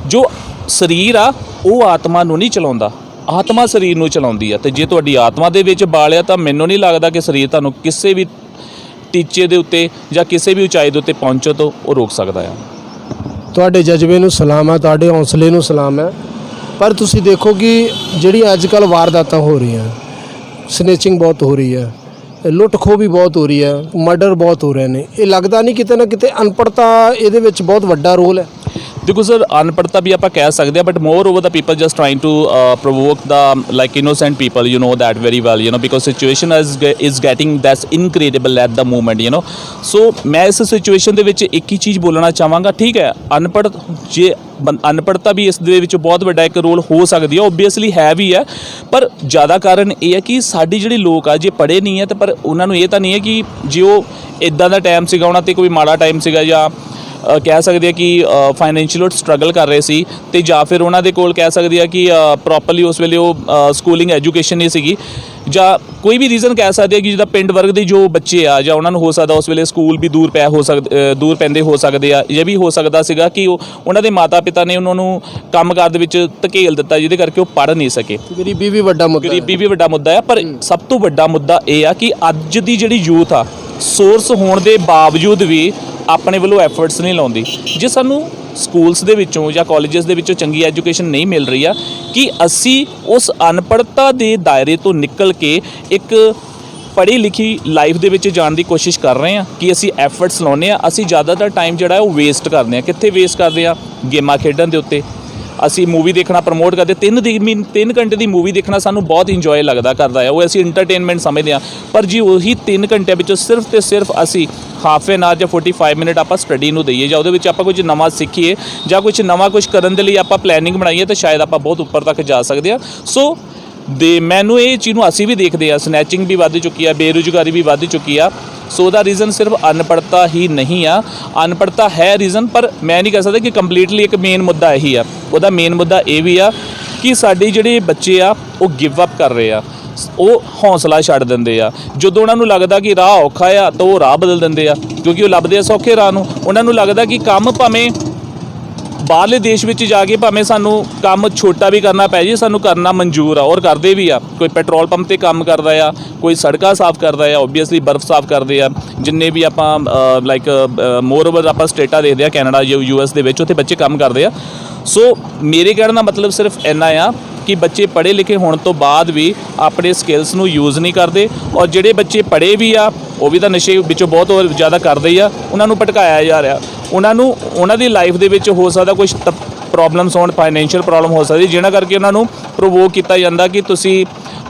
ਜੋ ਸਰੀਰ ਆ ਉਹ ਆਤਮਾ ਨੂੰ ਨਹੀਂ ਚਲਾਉਂਦਾ, ਆਤਮਾ ਸਰੀਰ ਨੂੰ ਚਲਾਉਂਦੀ ਆ। ਅਤੇ ਜੇ ਤੁਹਾਡੀ ਆਤਮਾ ਦੇ ਵਿੱਚ ਬਾਲ ਆ ਤਾਂ ਮੈਨੂੰ ਨਹੀਂ ਲੱਗਦਾ ਕਿ ਸਰੀਰ ਤੁਹਾਨੂੰ ਕਿਸੇ ਵੀ ਟੀਚੇ ਦੇ ਉੱਤੇ ਜਾਂ ਕਿਸੇ ਵੀ ਉਚਾਈ ਦੇ ਉੱਤੇ ਪਹੁੰਚੋ ਤੋਂ ਉਹ ਰੋਕ ਸਕਦਾ ਆ। ਤੁਹਾਡੇ ਜਜ਼ਬੇ ਨੂੰ ਸਲਾਮ ਹੈ, ਤੁਹਾਡੇ ਹੌਸਲੇ ਨੂੰ ਸਲਾਮ ਹੈ। ਪਰ ਤੁਸੀਂ ਦੇਖੋ ਕਿ ਜਿਹੜੀ ਅੱਜ ਕੱਲ੍ਹ ਵਾਰਦਾਤਾਂ ਹੋ ਰਹੀਆਂ, ਸਨੇਚਿੰਗ ਬਹੁਤ ਹੋ ਰਹੀ ਹੈ, ਲੁੱਟ ਖੋਹ ਵੀ ਬਹੁਤ ਹੋ ਰਹੀ ਹੈ, ਮਰਡਰ ਬਹੁਤ ਹੋ ਰਹੇ ਨੇ, ਇਹ ਲੱਗਦਾ ਨਹੀਂ ਕਿਤੇ ਨਾ ਕਿਤੇ ਅਨਪੜ੍ਹਤਾ ਇਹਦੇ ਵਿੱਚ ਬਹੁਤ ਵੱਡਾ ਰੋਲ ਹੈ? ਦੇਖੋ ਸਰ, ਅਨਪੜ੍ਹਤਾ ਵੀ ਆਪਾਂ ਕਹਿ ਸਕਦੇ ਹਾਂ, but moreover the people just trying to provoke the like innocent people, you know that very well, you know, because situation is getting that's incredible at the moment, you know. So ਮੈਂ ਇਸ situation ਦੇ ਵਿੱਚ ਇੱਕ ਹੀ ਚੀਜ਼ ਬੋਲਣਾ ਚਾਹਾਂਗਾ, ਠੀਕ ਹੈ, ਅਨਪੜ੍ਹਤਾ ਵੀ ਇਸ ਦੇ ਵਿੱਚ ਬਹੁਤ ਵੱਡਾ ਇੱਕ ਰੋਲ ਹੋ ਸਕਦੀ ਹੈ, ਓਬਵੀਅਸਲੀ ਹੈ ਵੀ ਹੈ। ਪਰ ਜ਼ਿਆਦਾ ਕਾਰਨ ਇਹ ਹੈ ਕਿ ਸਾਡੀ ਜਿਹੜੀ ਲੋਕ ਆ ਜੇ ਪੜ੍ਹੇ ਨਹੀਂ ਹੈ ਤਾਂ ਪਰ ਉਹਨਾਂ ਨੂੰ ਇਹ ਤਾਂ ਨਹੀਂ ਹੈ ਕਿ ਜੇ ਉਹ ਇੱਦਾਂ ਦਾ ਟਾਈਮ ਸੀਗਾ ਉਹਨਾਂ 'ਤੇ ਕੋਈ ਮਾੜਾ ਟਾਈਮ ਸੀਗਾ ਜਾਂ ਕਹਿ ਸਕਦੇ ਆ ਕਿ ਫਾਈਨੈਂਸ਼ੀਅਲ ਸਟਰਗਲ ਕਰ ਰਹੇ ਸੀ, ਅਤੇ ਜਾਂ ਫਿਰ ਉਹਨਾਂ ਦੇ ਕੋਲ ਕਹਿ ਸਕਦੇ ਆ ਕਿ ਪ੍ਰੋਪਰਲੀ ਉਸ ਵੇਲੇ ਉਹ ਸਕੂਲਿੰਗ ਐਜੂਕੇਸ਼ਨ ਨਹੀਂ ਸੀਗੀ, ਜਾਂ ਕੋਈ ਵੀ ਰੀਜ਼ਨ ਕਹਿ ਸਕਦੇ ਆ ਕਿ ਜਿੱਦਾਂ ਪਿੰਡ ਵਰਗ ਦੇ ਜੋ ਬੱਚੇ ਆ ਜਾਂ ਉਹਨਾਂ ਨੂੰ ਹੋ ਸਕਦਾ ਉਸ ਵੇਲੇ ਸਕੂਲ ਵੀ ਦੂਰ ਪੈਂਦੇ ਹੋ ਸਕਦੇ ਆ। ਇਹ ਵੀ ਹੋ ਸਕਦਾ ਸੀਗਾ ਕਿ ਉਹਨਾਂ ਦੇ ਮਾਤਾ ਪਿਤਾ ਨੇ ਉਹਨਾਂ ਨੂੰ ਕੰਮਕਾਰ ਦੇ ਵਿੱਚ ਧਕੇਲ ਦਿੱਤਾ ਜਿਹਦੇ ਕਰਕੇ ਉਹ ਪੜ੍ਹ ਨਹੀਂ ਸਕੇ। ਗਰੀਬੀ ਵੀ ਵੱਡਾ ਮੁੱਦਾ ਹੈ। ਪਰ ਸਭ ਤੋਂ ਵੱਡਾ ਮੁੱਦਾ ਇਹ ਆ ਕਿ ਅੱਜ ਦੀ ਜਿਹੜੀ ਯੂਥ ਆ ਸੋਰਸ ਹੋਣ ਦੇ ਬਾਵਜੂਦ ਵੀ ਆਪਣੇ ਵੱਲੋਂ ਐਫਰਟਸ ਨਹੀਂ ਲਾਉਂਦੀ। ਜੇ ਸਾਨੂੰ ਸਕੂਲਸ ਦੇ ਵਿੱਚੋਂ ਜਾਂ ਕਾਲਜਸ ਦੇ ਵਿੱਚੋਂ ਚੰਗੀ ਐਜੂਕੇਸ਼ਨ ਨਹੀਂ ਮਿਲ ਰਹੀ ਆ ਕਿ ਅਸੀਂ ਉਸ ਅਨਪੜ੍ਹਤਾ ਦੇ ਦਾਇਰੇ ਤੋਂ ਨਿਕਲ ਕੇ ਇੱਕ ਪੜ੍ਹੀ ਲਿਖੀ ਲਾਈਫ ਦੇ ਵਿੱਚ ਜਾਣ ਦੀ ਕੋਸ਼ਿਸ਼ ਕਰ ਰਹੇ ਹਾਂ, ਕਿ ਅਸੀਂ ਐਫਰਟਸ ਲਾਉਂਦੇ ਹਾਂ। ਅਸੀਂ ਜ਼ਿਆਦਾਤਰ ਟਾਈਮ ਜਿਹੜਾ ਉਹ ਵੇਸਟ ਕਰਦੇ ਹਾਂ। ਕਿੱਥੇ ਵੇਸਟ ਕਰਦੇ ਹਾਂ? ਗੇਮਾਂ ਖੇਡਣ ਦੇ ਉੱਤੇ। ਅਸੀਂ ਮੂਵੀ ਦੇਖਣਾ ਪ੍ਰਮੋਟ ਕਰਦੇ, 3 ਘੰਟੇ ਦੀ ਮੂਵੀ ਦੇਖਣਾ ਸਾਨੂੰ ਬਹੁਤ ਇੰਜੋਏ ਕਰਦਾ ਹੈ, ਉਹ ਅਸੀਂ ਇੰਟਰਟੇਨਮੈਂਟ ਸਮਝਦੇ ਹਾਂ। ਪਰ ਜੀ ਉਹੀ 3 ਘੰਟਿਆਂ ਵਿੱਚੋਂ ਸਿਰਫ ਅਤੇ ਸਿਰਫ ਅਸੀਂ ਹਾਫ ਐਨ ਆਰ ਜਾਂ 45 ਮਿੰਟ ਆਪਾਂ ਸਟੱਡੀ ਨੂੰ ਦਈਏ ਜਾਂ ਉਹਦੇ ਵਿੱਚ ਆਪਾਂ ਕੁਝ ਨਵਾਂ ਸਿੱਖੀਏ ਜਾਂ ਕੁਝ ਕਰਨ ਦੇ ਲਈ ਆਪਾਂ ਪਲੈਨਿੰਗ ਬਣਾਈਏ ਤਾਂ ਸ਼ਾਇਦ ਆਪਾਂ ਬਹੁਤ ਉੱਪਰ ਤੱਕ ਜਾ ਸਕਦੇ ਹਾਂ। ਸੋ ਮੈਨੂੰ ਇਹ ਚੀਜ਼ ਨੂੰ ਅਸੀਂ ਵੀ ਦੇਖਦੇ ਹਾਂ, ਸਨੈਚਿੰਗ ਵੀ ਵੱਧ ਚੁੱਕੀ ਆ, ਬੇਰੁਜ਼ਗਾਰੀ ਵੀ ਵੱਧ ਚੁੱਕੀ ਆ। ਸੋ ਉਹਦਾ ਰੀਜ਼ਨ ਸਿਰਫ ਅਨਪੜ੍ਹਤਾ ਹੀ ਨਹੀਂ ਆ, ਅਨਪੜ੍ਹਤਾ ਹੈ ਰੀਜ਼ਨ, ਪਰ ਮੈਂ ਨਹੀਂ ਕਹਿ ਸਕਦਾ ਕਿ ਕੰਪਲੀਟਲੀ ਇੱਕ ਮੇਨ ਮੁੱਦਾ ਇਹੀ ਆ। ਉਹਦਾ ਮੇਨ ਮੁੱਦਾ ਇਹ ਵੀ ਆ ਕਿ ਸਾਡੇ ਜਿਹੜੇ ਬੱਚੇ ਆ ਉਹ ਗਿਵ ਅਪ ਕਰ ਰਹੇ ਆ, ਉਹ ਹੌਸਲਾ ਛੱਡ ਦਿੰਦੇ ਆ। ਜਦੋਂ ਉਹਨਾਂ ਨੂੰ ਲੱਗਦਾ ਕਿ ਰਾਹ ਔਖਾ ਆ ਤਾਂ ਉਹ ਰਾਹ ਬਦਲ ਦਿੰਦੇ ਆ, ਕਿਉਂਕਿ ਉਹ ਲੱਭਦੇ ਆ ਸੌਖੇ ਰਾਹ ਨੂੰ। ਉਹਨਾਂ ਨੂੰ ਲੱਗਦਾ ਕਿ ਕੰਮ ਭਾਵੇਂ ਬਾਹਰਲੇ ਦੇਸ਼ ਵਿੱਚ ਜਾ ਕੇ ਭਾਵੇਂ ਸਾਨੂੰ ਕੰਮ ਛੋਟਾ ਵੀ ਕਰਨਾ ਪੈ ਜੇ, ਸਾਨੂੰ ਕਰਨਾ ਮਨਜ਼ੂਰ ਆ ਔਰ ਕਰਦੇ ਵੀ ਆ। ਕੋਈ ਪੈਟਰੋਲ ਪੰਪ ਤੇ ਕੰਮ ਕਰਦਾ ਆ, ਕੋਈ ਸੜਕਾਂ ਸਾਫ਼ ਕਰਦਾ ਆ, ਓਬਵੀਅਸਲੀ ਬਰਫ਼ ਸਾਫ਼ ਕਰਦੇ ਆ। ਜਿੰਨੇ ਵੀ ਆਪਾਂ ਲਾਈਕ ਮੋਰ ਓਵਰ ਆਪਾਂ ਸਟੇਟਾਂ ਦੇਖਦੇ ਆ, ਕੈਨੇਡਾ US ਦੇ ਵਿੱਚ, ਉੱਥੇ ਬੱਚੇ ਕੰਮ ਕਰਦੇ ਆ। ਸੋ ਮੇਰੇ ਕਹਿਣ ਦਾ ਮਤਲਬ ਸਿਰਫ ਇੰਨਾ ਆ ਕਿ ਬੱਚੇ ਪੜ੍ਹੇ ਲਿਖੇ ਹੋਣ ਤੋਂ ਬਾਅਦ ਵੀ ਆਪਣੇ ਸਕਿੱਲਸ ਨੂੰ ਯੂਜ਼ ਨਹੀਂ ਕਰਦੇ, ਔਰ ਜਿਹੜੇ ਬੱਚੇ ਪੜ੍ਹੇ ਵੀ ਆ ਉਹ ਵੀ ਤਾਂ ਨਸ਼ੇ ਵਿੱਚੋਂ ਬਹੁਤ ਹੋਰ ਜ਼ਿਆਦਾ ਕਰਦੇ ਹੀ ਆ। ਉਹਨਾਂ ਨੂੰ ਭਟਕਾਇਆ ਜਾ ਰਿਹਾ, ਉਹਨਾਂ ਦੀ ਲਾਈਫ ਦੇ ਵਿੱਚ ਹੋ ਸਕਦਾ ਕੁਝ ਪ੍ਰੋਬਲਮਸ ਹੋਣ, ਫਾਈਨੈਂਸ਼ੀਅਲ ਪ੍ਰੋਬਲਮ ਹੋ ਸਕਦੀ, ਜਿਹਨਾਂ ਕਰਕੇ ਉਹਨਾਂ ਨੂੰ ਪ੍ਰੋਵੋਕ ਕੀਤਾ ਜਾਂਦਾ ਕਿ ਤੁਸੀਂ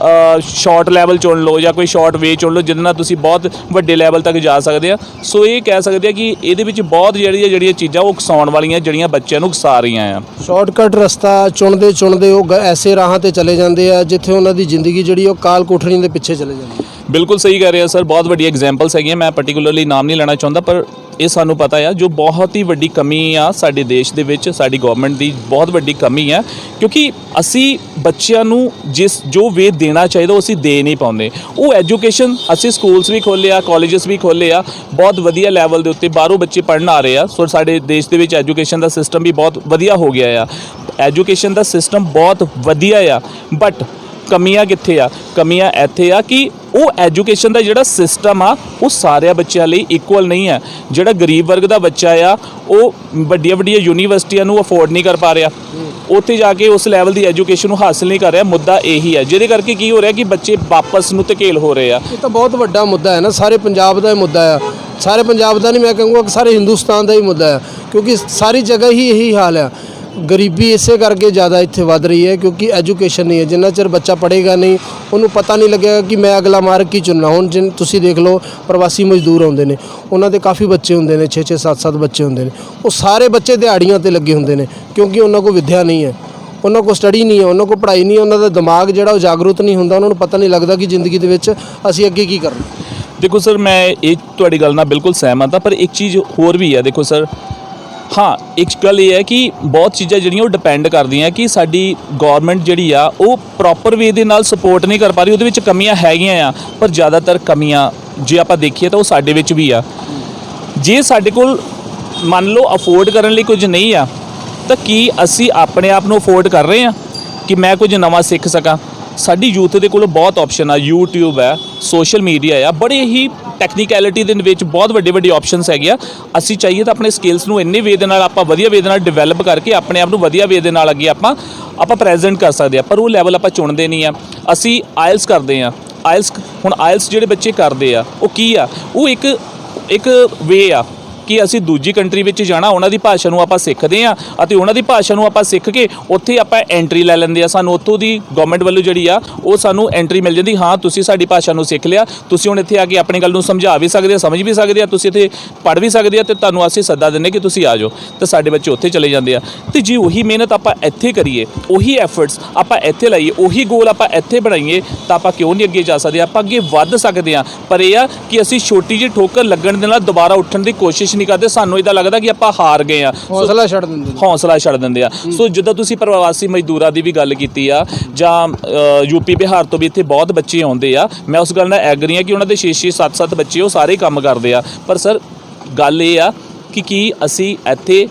ਸ਼ਾਰਟ ਲੈਵਲ ਚੁਣ ਲਓ ਜਾਂ ਕੋਈ ਸ਼ਾਰਟ ਵੇ ਚੁਣ ਲਓ, ਜਿਹਦੇ ਨਾਲ ਤੁਸੀਂ ਬਹੁਤ ਵੱਡੇ ਲੈਵਲ ਤੱਕ ਜਾ ਸਕਦੇ ਆ। ਸੋ ਇਹ ਕਹਿ ਸਕਦੇ ਆ ਕਿ ਇਹਦੇ ਵਿੱਚ ਬਹੁਤ ਜਿਹੜੀਆਂ ਚੀਜ਼ਾਂ ਉਹ ਉਕਸਾਉਣ ਵਾਲੀਆਂ, ਜਿਹੜੀਆਂ ਬੱਚਿਆਂ ਨੂੰ ਉਕਸਾ ਰਹੀਆਂ ਆ। ਸ਼ਾਰਟਕਟ ਰਸਤਾ ਚੁਣਦੇ ਉਹ ਐਸੇ ਰਾਹਾਂ ਤੇ ਚਲੇ ਜਾਂਦੇ ਆ ਜਿੱਥੇ ਉਹਨਾਂ ਦੀ ਜ਼ਿੰਦਗੀ ਜਿਹੜੀ ਉਹ ਕਾਲ ਕੋਠੜੀ ਦੇ ਪਿੱਛੇ ਚਲੇ ਜਾਂਦੀ ਹੈ। ਬਿਲਕੁਲ ਸਹੀ ਕਹਿ ਰਹੇ ਆ ਸਰ, ਬਹੁਤ ਵੱਡੀ ਐਗਜ਼ਾਮਪਲਸ ਹੈਗੀਆਂ। ਮੈਂ ਪਾਰਟਿਕੂਲਰਲੀ ਨਾਮ ਨਹੀਂ ਲੈਣਾ ਚਾਹੁੰਦਾ, ਪਰ ਇਹ ਸਾਨੂੰ ਪਤਾ ਆ ਜੋ ਬਹੁਤ ਹੀ ਵੱਡੀ ਕਮੀ ਆ ਸਾਡੇ ਦੇਸ਼ ਦੇ ਵਿੱਚ, ਸਾਡੀ ਗਵਰਨਮੈਂਟ ਦੀ ਬਹੁਤ ਵੱਡੀ ਕਮੀ ਆ, ਕਿਉਂਕਿ ਅਸੀਂ ਬੱਚਿਆਂ ਨੂੰ ਜੋ ਵੇ ਦੇਣਾ ਚਾਹੀਦਾ ਉਹ ਅਸੀਂ ਦੇ ਨਹੀਂ ਪਾਉਂਦੇ। ਉਹ ਐਜੂਕੇਸ਼ਨ ਅਸੀਂ ਸਕੂਲਸ ਵੀ ਖੋਲ੍ਹੇ ਆ, ਕਾਲਜਸ ਵੀ ਖੋਲ੍ਹੇ ਆ, ਬਹੁਤ ਵਧੀਆ ਲੈਵਲ ਦੇ ਉੱਤੇ ਬਾਹਰੋਂ ਬੱਚੇ ਪੜ੍ਹਨ ਆ ਰਹੇ ਆ। ਸੋ ਸਾਡੇ ਦੇਸ਼ ਦੇ ਵਿੱਚ ਐਜੂਕੇਸ਼ਨ ਦਾ ਸਿਸਟਮ ਵੀ ਬਹੁਤ ਵਧੀਆ ਹੋ ਗਿਆ ਆ। ਐਜੂਕੇਸ਼ਨ ਦਾ ਸਿਸਟਮ ਬਹੁਤ ਵਧੀਆ ਆ, ਬਟ ਕਮੀਆਂ ਕਿੱਥੇ ਆ? ਕਮੀਆਂ ਇੱਥੇ ਆ ਕਿ ਉਹ ਐਜੂਕੇਸ਼ਨ ਦਾ ਜਿਹੜਾ ਸਿਸਟਮ ਆ ਉਹ ਸਾਰਿਆਂ ਬੱਚਿਆਂ ਲਈ ਇਕੁਅਲ ਨਹੀਂ ਹੈ। ਜਿਹੜਾ ਗਰੀਬ ਵਰਗ ਦਾ ਬੱਚਾ ਆ ਉਹ ਵੱਡੀਆਂ ਯੂਨੀਵਰਸਿਟੀਆਂ ਨੂੰ ਅਫੋਰਡ ਨਹੀਂ ਕਰ ਪਾ ਰਿਹਾ, ਉੱਥੇ ਜਾ ਕੇ ਉਸ ਲੈਵਲ ਦੀ ਐਜੂਕੇਸ਼ਨ ਨੂੰ ਹਾਸਿਲ ਨਹੀਂ ਕਰ ਰਿਹਾ। ਮੁੱਦਾ ਇਹੀ ਹੈ, ਜਿਹਦੇ ਕਰਕੇ ਕੀ ਹੋ ਰਿਹਾ ਕਿ ਬੱਚੇ ਵਾਪਸ ਨੂੰ ਧਕੇਲ ਹੋ ਰਹੇ ਆ। ਇਹ ਤਾਂ ਬਹੁਤ ਵੱਡਾ ਮੁੱਦਾ ਹੈ ਨਾ, ਸਾਰੇ ਪੰਜਾਬ ਦਾ ਇਹ ਮੁੱਦਾ ਆ। ਸਾਰੇ ਪੰਜਾਬ ਦਾ ਨਹੀਂ, ਮੈਂ ਕਹੂੰਗਾ ਕਿ ਸਾਰੇ ਹਿੰਦੁਸਤਾਨ ਦਾ ਹੀ ਮੁੱਦਾ ਹੈ, ਕਿਉਂਕਿ ਸਾਰੀ ਜਗ੍ਹਾ ਹੀ ਇਹੀ ਹਾਲ ਆ। ਗਰੀਬੀ ਇਸੇ ਕਰਕੇ ਜ਼ਿਆਦਾ ਇੱਥੇ ਵੱਧ ਰਹੀ ਹੈ ਕਿਉਂਕਿ ਐਜੂਕੇਸ਼ਨ ਨਹੀਂ ਹੈ। ਜਿੰਨਾ ਚਿਰ ਬੱਚਾ ਪੜ੍ਹੇਗਾ ਨਹੀਂ, ਉਹਨੂੰ ਪਤਾ ਨਹੀਂ ਲੱਗੇਗਾ ਕਿ ਮੈਂ ਅਗਲਾ ਮਾਰਗ ਕੀ ਚੁਣਨਾ। ਹੁਣ ਤੁਸੀਂ ਦੇਖ ਲਓ, ਪ੍ਰਵਾਸੀ ਮਜ਼ਦੂਰ ਆਉਂਦੇ ਨੇ, ਉਹਨਾਂ ਦੇ ਕਾਫੀ ਬੱਚੇ ਹੁੰਦੇ ਨੇ, 6-6 7-7 ਬੱਚੇ ਹੁੰਦੇ ਨੇ। ਉਹ ਸਾਰੇ ਬੱਚੇ ਦਿਹਾੜੀਆਂ ਤੇ ਲੱਗੇ ਹੁੰਦੇ ਨੇ ਕਿਉਂਕਿ ਉਹਨਾਂ ਕੋਲ ਵਿੱਦਿਆ ਨਹੀਂ ਹੈ, ਉਹਨਾਂ ਕੋਲ ਸਟੱਡੀ ਨਹੀਂ ਹੈ, ਉਹਨਾਂ ਕੋਲ ਪੜ੍ਹਾਈ ਨਹੀਂ ਹੈ। ਉਹਨਾਂ ਦਾ ਦਿਮਾਗ ਜਿਹੜਾ ਉਹ ਜਾਗਰੂਕ ਨਹੀਂ ਹੁੰਦਾ, ਉਹਨਾਂ ਨੂੰ ਪਤਾ ਨਹੀਂ ਲੱਗਦਾ ਕਿ ਜ਼ਿੰਦਗੀ ਦੇ ਵਿੱਚ ਅਸੀਂ ਅੱਗੇ ਕੀ ਕਰਨਾ। ਦੇਖੋ ਸਰ, ਮੈਂ ਇਹ ਤੁਹਾਡੀ ਗੱਲ ਨਾਲ ਬਿਲਕੁਲ ਸਹਿਮਤ ਹਾਂ, ਪਰ ਇੱਕ ਚੀਜ਼ ਹੋਰ ਵੀ ਹੈ। ਦੇਖੋ ਸਰ, ਹਾਂ, ਇੱਕ ਗੱਲ ਇਹ ਹੈ ਕਿ ਬਹੁਤ ਚੀਜ਼ਾਂ ਜਿਹੜੀਆਂ ਉਹ ਡਿਪੈਂਡ ਕਰਦੀਆਂ ਕਿ ਸਾਡੀ ਗੌਰਮੈਂਟ ਜਿਹੜੀ ਆ ਉਹ ਪ੍ਰੋਪਰ ਵੇ ਦੇ ਨਾਲ ਸਪੋਰਟ ਨਹੀਂ ਕਰ ਪਾ ਰਹੀ। ਉਹਦੇ ਵਿੱਚ ਕਮੀਆਂ ਹੈਗੀਆਂ ਆ, ਪਰ ਜ਼ਿਆਦਾਤਰ ਕਮੀਆਂ ਜੇ ਆਪਾਂ ਦੇਖੀਏ ਤਾਂ ਉਹ ਸਾਡੇ ਵਿੱਚ ਵੀ ਆ। ਜੇ ਸਾਡੇ ਕੋਲ ਮੰਨ ਲਓ ਅਫੋਰਡ ਕਰਨ ਲਈ ਕੁਝ ਨਹੀਂ ਆ, ਤਾਂ ਕੀ ਅਸੀਂ ਆਪਣੇ ਆਪ ਨੂੰ ਅਫੋਰਡ ਕਰ ਰਹੇ ਹਾਂ ਕਿ ਮੈਂ ਕੁਝ ਨਵਾਂ ਸਿੱਖ ਸਕਾਂ? ਸਾਡੀ ਯੂਥ ਦੇ ਕੋਲ ਬਹੁਤ ਆਪਸ਼ਨ ਆ, YouTube ਹੈ, ਸੋਸ਼ਲ ਮੀਡੀਆ ਆ, ਬੜੇ ਹੀ ਟੈਕਨੀਕੈਲਿਟੀ ਦੇ ਵਿੱਚ ਬਹੁਤ ਵੱਡੇ ਆਪਸ਼ਨਸ ਹੈਗੇ ਆ। ਅਸੀਂ ਚਾਹੀਏ ਤਾਂ ਆਪਣੇ ਸਕਿੱਲਸ ਨੂੰ ਇੰਨੇ ਵੇ ਦੇ ਨਾਲ ਆਪਾਂ ਵਧੀਆ ਵੇ ਦੇ ਨਾਲ ਡਿਵੈਲਪ ਕਰਕੇ ਆਪਣੇ ਆਪ ਨੂੰ ਵਧੀਆ ਵੇ ਦੇ ਨਾਲ ਅੱਗੇ ਆਪਾਂ ਪ੍ਰੈਜ਼ੈਂਟ ਕਰ ਸਕਦੇ ਆ, ਪਰ ਉਹ ਲੈਵਲ ਆਪਾਂ ਚੁਣਦੇ ਨਹੀਂ ਆ। ਅਸੀਂ ਆਇਲਸ ਕਰਦੇ ਆ। ਹੁਣ ਆਇਲਸ ਜਿਹੜੇ ਬੱਚੇ ਕਰਦੇ ਆ ਉਹ ਕੀ ਆ? ਉਹ ਇੱਕ ਵੇ ਆ ਕਿ ਅਸੀਂ ਦੂਜੀ ਕੰਟਰੀ ਵਿੱਚ ਜਾਣਾ, ਉਹਨਾਂ ਦੀ ਭਾਸ਼ਾ ਨੂੰ ਆਪਾਂ ਸਿੱਖਦੇ ਹਾਂ ਅਤੇ ਉਹਨਾਂ ਦੀ ਭਾਸ਼ਾ ਨੂੰ ਆਪਾਂ ਸਿੱਖ ਕੇ ਉੱਥੇ ਆਪਾਂ ਐਂਟਰੀ ਲੈ ਲੈਂਦੇ ਆ। ਸਾਨੂੰ ਉੱਥੋਂ ਦੀ ਗਵਰਨਮੈਂਟ ਵੱਲੋਂ ਜਿਹੜੀ ਆ ਉਹ ਸਾਨੂੰ ਐਂਟਰੀ ਮਿਲ ਜਾਂਦੀ। ਹਾਂ, ਤੁਸੀਂ ਸਾਡੀ ਭਾਸ਼ਾ ਨੂੰ ਸਿੱਖ ਲਿਆ, ਤੁਸੀਂ ਹੁਣ ਇੱਥੇ ਆ ਕੇ ਆਪਣੀ ਗੱਲ ਨੂੰ ਸਮਝਾ ਵੀ ਸਕਦੇ ਆ, ਸਮਝ ਵੀ ਸਕਦੇ ਆ, ਤੁਸੀਂ ਇੱਥੇ ਪੜ੍ਹ ਵੀ ਸਕਦੇ ਆ, ਅਤੇ ਤੁਹਾਨੂੰ ਅਸੀਂ ਸੱਦਾ ਦਿੰਦੇ ਕਿ ਤੁਸੀਂ ਆ ਜਾਓ, ਅਤੇ ਸਾਡੇ ਬੱਚੇ ਉੱਥੇ ਚਲੇ ਜਾਂਦੇ ਆ। ਅਤੇ ਜੇ ਉਹੀ ਮਿਹਨਤ ਆਪਾਂ ਇੱਥੇ ਕਰੀਏ, ਉਹੀ ਐਫਰਟਸ ਆਪਾਂ ਇੱਥੇ ਲਾਈਏ, ਉਹੀ ਗੋਲ ਆਪਾਂ ਇੱਥੇ ਬਣਾਈਏ, ਤਾਂ ਆਪਾਂ ਕਿਉਂ ਨਹੀਂ ਅੱਗੇ ਜਾ ਸਕਦੇ? ਆਪਾਂ ਅੱਗੇ ਵੱਧ ਸਕਦੇ ਹਾਂ, ਪਰ ਇਹ ਆ ਕਿ ਅਸੀਂ ਛੋਟੀ ਜਿਹੀ ਠੋਕਰ ਲੱਗਣ ਦੇ ਨਾਲ ਦੁਬਾਰਾ ਉੱਠਣ ਦੀ ਕੋਸ਼ਿਸ਼ ਨਹੀਂ ਕਰਦੇ। ਸਾਨੂੰ ਇੱਦਾਂ ਲੱਗਦਾ ਕਿ ਆਪਾਂ ਹਾਰ ਗਏ ਆ, ਹੌਸਲਾ ਛੱਡ ਦਿੰਦੇ ਆ। ਸੋ ਜਿੱਦਾਂ ਤੁਸੀਂ ਪ੍ਰਵਾਸੀ ਮਜ਼ਦੂਰਾਂ ਦੀ ਵੀ ਗੱਲ ਕੀਤੀ ਆ, ਜਾਂ ਯੂਪੀ ਬਿਹਾਰ ਤੋਂ ਵੀ ਇੱਥੇ ਬਹੁਤ ਬੱਚੇ ਆਉਂਦੇ ਆ, ਮੈਂ ਉਸ ਗੱਲ ਨਾਲ ਐਗਰੀ ਆ ਕਿ ਉਹਨਾਂ ਦੇ 6-6 7-7 ਬੱਚੇ ਉਹ ਸਾਰੇ ਕੰਮ ਕਰਦੇ ਆ। ਪਰ ਸਰ, ਗੱਲ ਇਹ ਆ ਕਿ ਕੀ ਅਸੀਂ ਇੱਥੇ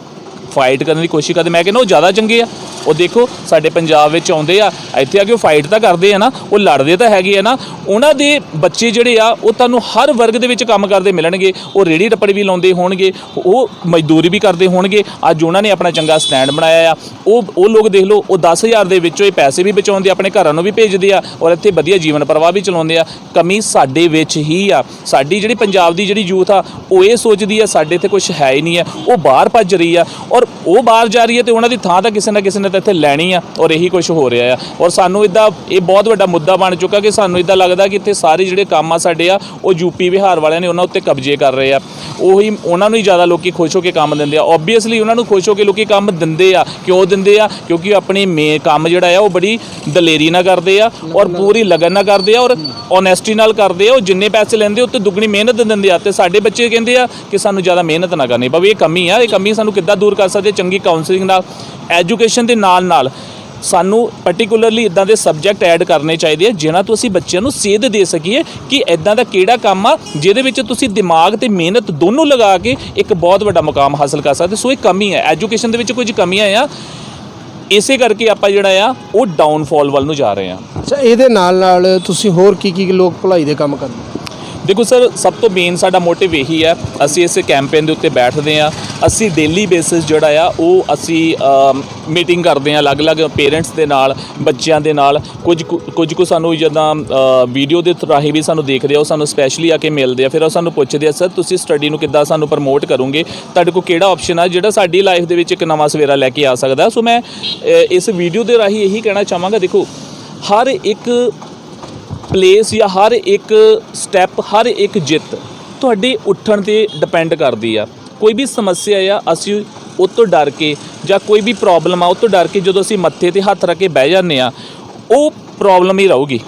ਫਾਈਟ ਕਰਨ ਦੀ ਕੋਸ਼ਿਸ਼ ਕਰਦੇ? ਮੈਂ ਕਹਿੰਦਾ ਉਹ ਜ਼ਿਆਦਾ ਚੰਗੇ ਆ। ਉਹ ਦੇਖੋ, ਸਾਡੇ ਪੰਜਾਬ ਵਿੱਚ ਆਉਂਦੇ ਆ, ਇੱਥੇ ਆ ਕੇ ਉਹ ਫਾਈਟ ਤਾਂ ਕਰਦੇ ਆ ਨਾ, ਉਹ ਲੜਦੇ ਤਾਂ ਹੈਗੇ ਆ ਨਾ। ਉਹਨਾਂ ਦੇ ਬੱਚੇ ਜਿਹੜੇ ਆ ਉਹ ਤੁਹਾਨੂੰ ਹਰ ਵਰਗ ਦੇ ਵਿੱਚ ਕੰਮ ਕਰਦੇ ਮਿਲਣਗੇ। ਉਹ ਰੇਹੜੀ ਟੱਪੜ ਵੀ ਲਾਉਂਦੇ ਹੋਣਗੇ, ਉਹ ਮਜ਼ਦੂਰੀ ਵੀ ਕਰਦੇ ਹੋਣਗੇ। ਅੱਜ ਉਹਨਾਂ ਨੇ ਆਪਣਾ ਚੰਗਾ ਸਟੈਂਡ ਬਣਾਇਆ ਆ। ਉਹ ਲੋਕ ਦੇਖ ਲਓ, ਉਹ 10,000 ਦੇ ਵਿੱਚੋਂ ਇਹ ਪੈਸੇ ਵੀ ਬਚਾਉਂਦੇ, ਆਪਣੇ ਘਰਾਂ ਨੂੰ ਵੀ ਭੇਜਦੇ ਆ, ਔਰ ਇੱਥੇ ਵਧੀਆ ਜੀਵਨ ਪ੍ਰਵਾਹ ਵੀ ਚਲਾਉਂਦੇ ਆ। ਕਮੀ ਸਾਡੇ ਵਿੱਚ ਹੀ ਆ। ਸਾਡੀ ਜਿਹੜੀ ਪੰਜਾਬ ਦੀ ਜਿਹੜੀ ਯੂਥ ਆ ਉਹ ਇਹ ਸੋਚਦੀ ਆ ਸਾਡੇ ਇੱਥੇ ਕੁਝ ਹੈ ਹੀ ਨਹੀਂ ਹੈ, ਉਹ ਬਾਹਰ ਭੱਜ ਰਹੀ ਆ, ਔਰ ਉਹ ਬਾਹਰ ਜਾ ਰਹੀ ਹੈ ਅਤੇ ਉਹਨਾਂ ਦੀ ਥਾਂ ਤਾਂ ਕਿਸੇ ਨਾ ਕਿਸੇ ਨੇ ਤਾਂ ਇੱਥੇ ਲੈਣੀ ਆ, ਔਰ ਇਹੀ ਕੁਝ ਹੋ ਰਿਹਾ ਆ। ਔਰ ਸਾਨੂੰ ਇੱਦਾਂ, ਇਹ ਬਹੁਤ ਵੱਡਾ ਮੁੱਦਾ ਬਣ ਚੁੱਕਾ ਕਿ ਸਾਨੂੰ ਇੱਦਾਂ ਲੱਗਦਾ ਕਿ ਇੱਥੇ ਸਾਰੇ ਜਿਹੜੇ ਕੰਮ ਆ ਸਾਡੇ ਆ ਉਹ ਯੂਪੀ ਬਿਹਾਰ ਵਾਲਿਆਂ ਨੇ ਉਹਨਾਂ ਉੱਤੇ ਕਬਜ਼ੇ ਕਰ ਰਹੇ ਆ। ਉਹੀ ਉਹਨਾਂ ਨੂੰ ਹੀ ਜ਼ਿਆਦਾ ਲੋਕੀ ਖੁਸ਼ ਹੋ ਕੇ ਕੰਮ ਦਿੰਦੇ ਆ। ਓਬਵੀਅਸਲੀ ਉਹਨਾਂ ਨੂੰ ਖੁਸ਼ ਹੋ ਕੇ ਲੋਕੀ ਕੰਮ ਦਿੰਦੇ ਆ। ਕਿਉਂ ਦਿੰਦੇ ਆ? ਕਿਉਂਕਿ ਆਪਣੀ ਕੰਮ ਜਿਹੜਾ ਆ ਉਹ ਬੜੀ ਦਲੇਰੀ ਨਾਲ ਕਰਦੇ ਆ, ਔਰ ਪੂਰੀ ਲਗਨ ਨਾਲ ਕਰਦੇ ਆ, ਔਰ ਓਨੈਸਟੀ ਨਾਲ ਕਰਦੇ ਆ। ਉਹ ਜਿੰਨੇ ਪੈਸੇ ਲੈਂਦੇ ਉੱਤੇ ਦੁੱਗਣੀ ਮਿਹਨਤ ਦਿੰਦੇ ਆ, ਅਤੇ ਸਾਡੇ ਬੱਚੇ ਕਹਿੰਦੇ ਆ ਕਿ ਸਾਨੂੰ ਜ਼ਿਆਦਾ ਮਿਹਨਤ ਨਾ ਕਰਨੀ ਪਵੇ। ਇਹ ਕਮੀ ਆ। ਇਹ ਕਮੀ ਸਾਨੂੰ ਕਿੱਦਾਂ ਦੂਰ ਕਰ ਸਕਦੇ? ਚੰਗੀ ਕਾਉਂਸਲਿੰਗ ਨਾਲ, ਐਜੂਕੇਸ਼ਨ ਦੇ ਨਾਲ ਸਾਨੂੰ ਪਾਰਟਿਕੂਲਰਲੀ ਇਦਾਂ ਦੇ ਸਬਜੈਕਟ ਐਡ ਕਰਨੇ ਚਾਹੀਦੇ ਆ ਜਿਨ੍ਹਾਂ ਤੋਂ ਅਸੀਂ ਬੱਚਿਆਂ ਨੂੰ ਸੇਧ ਦੇ ਸਕੀਏ ਕਿ ਇਦਾਂ ਦਾ ਕਿਹੜਾ ਕੰਮ ਆ ਜਿਹਦੇ ਵਿੱਚ ਤੁਸੀਂ ਦਿਮਾਗ ਤੇ ਮਿਹਨਤ ਦੋਨੋਂ ਲਗਾ ਕੇ ਇੱਕ ਬਹੁਤ ਵੱਡਾ ਮੁਕਾਮ ਹਾਸਲ ਕਰ ਸਕਦੇ। ਸੋ ਇਹ ਕਮੀ ਹੈ ਐਜੂਕੇਸ਼ਨ ਦੇ ਵਿੱਚ, ਕੁਝ ਕਮੀਆਂ ਆ, ਇਸੇ ਕਰਕੇ ਆਪਾਂ ਜਿਹੜਾ ਆ ਉਹ ਡਾਊਨਫਾਲ ਵੱਲ ਨੂੰ ਜਾ ਰਹੇ ਆ। ਅੱਛਾ, ਇਹਦੇ ਨਾਲ ਤੁਸੀਂ ਹੋਰ ਕੀ ਲੋਕ ਭਲਾਈ ਦੇ ਕੰਮ ਕਰਦੇ? ਦੇਖੋ ਸਰ, ਸਭ ਤੋਂ ਮੇਨ ਸਾਡਾ ਮੋਟਿਵ ਇਹੀ ਹੈ, ਅਸੀਂ ਇਸ ਕੈਂਪੇਨ ਦੇ ਉੱਤੇ ਬੈਠਦੇ ਹਾਂ, ਅਸੀਂ ਡੇਲੀ ਬੇਸਿਸ ਜਿਹੜਾ ਆ ਉਹ ਅਸੀਂ ਮੀਟਿੰਗ ਕਰਦੇ ਹਾਂ ਅਲੱਗ-ਅਲੱਗ ਪੇਰੈਂਟਸ ਦੇ ਨਾਲ, ਬੱਚਿਆਂ ਦੇ ਨਾਲ। ਕੁਝ ਕੁ ਸਾਨੂੰ ਜਿੱਦਾਂ ਵੀਡੀਓ ਦੇ ਰਾਹੀਂ ਵੀ ਸਾਨੂੰ ਦੇਖਦੇ ਆ, ਉਹ ਸਾਨੂੰ ਸਪੈਸ਼ਲੀ ਆ ਕੇ ਮਿਲਦੇ ਆ, ਫਿਰ ਉਹ ਸਾਨੂੰ ਪੁੱਛਦੇ ਆ ਸਰ ਤੁਸੀਂ ਸਟੱਡੀ ਨੂੰ ਕਿੱਦਾਂ ਸਾਨੂੰ ਪ੍ਰਮੋਟ ਕਰੋਗੇ, ਤੁਹਾਡੇ ਕੋਲ ਕਿਹੜਾ ਆਪਸ਼ਨ ਆ ਜਿਹੜਾ ਸਾਡੀ ਲਾਈਫ ਦੇ ਵਿੱਚ ਇੱਕ ਨਵਾਂ ਸਵੇਰਾ ਲੈ ਕੇ ਆ ਸਕਦਾ। ਸੋ ਮੈਂ ਇਸ ਵੀਡੀਓ ਦੇ ਰਾਹੀਂ ਇਹੀ ਕਹਿਣਾ ਚਾਹਾਂਗਾ, ਦੇਖੋ ਹਰ ਇੱਕ ਪਲੇਸ ਜਾਂ ਹਰ ਇੱਕ ਸਟੈਪ, ਹਰ ਇੱਕ ਜਿੱਤ ਤੁਹਾਡੇ ਉੱਠਣ 'ਤੇ ਡਿਪੈਂਡ ਕਰਦੀ ਆ। ਕੋਈ ਵੀ ਸਮੱਸਿਆ ਆ ਅਸੀਂ ਉਹ ਤੋਂ ਡਰ ਕੇ, ਜਾਂ ਕੋਈ ਵੀ ਪ੍ਰੋਬਲਮ ਆ ਉਹ ਤੋਂ ਡਰ ਕੇ ਜਦੋਂ ਅਸੀਂ ਮੱਥੇ 'ਤੇ ਹੱਥ ਰੱਖ ਕੇ ਬਹਿ ਜਾਂਦੇ ਆ, ਉਹ ਪ੍ਰੋਬਲਮ ਹੀ ਰਹੂਗੀ,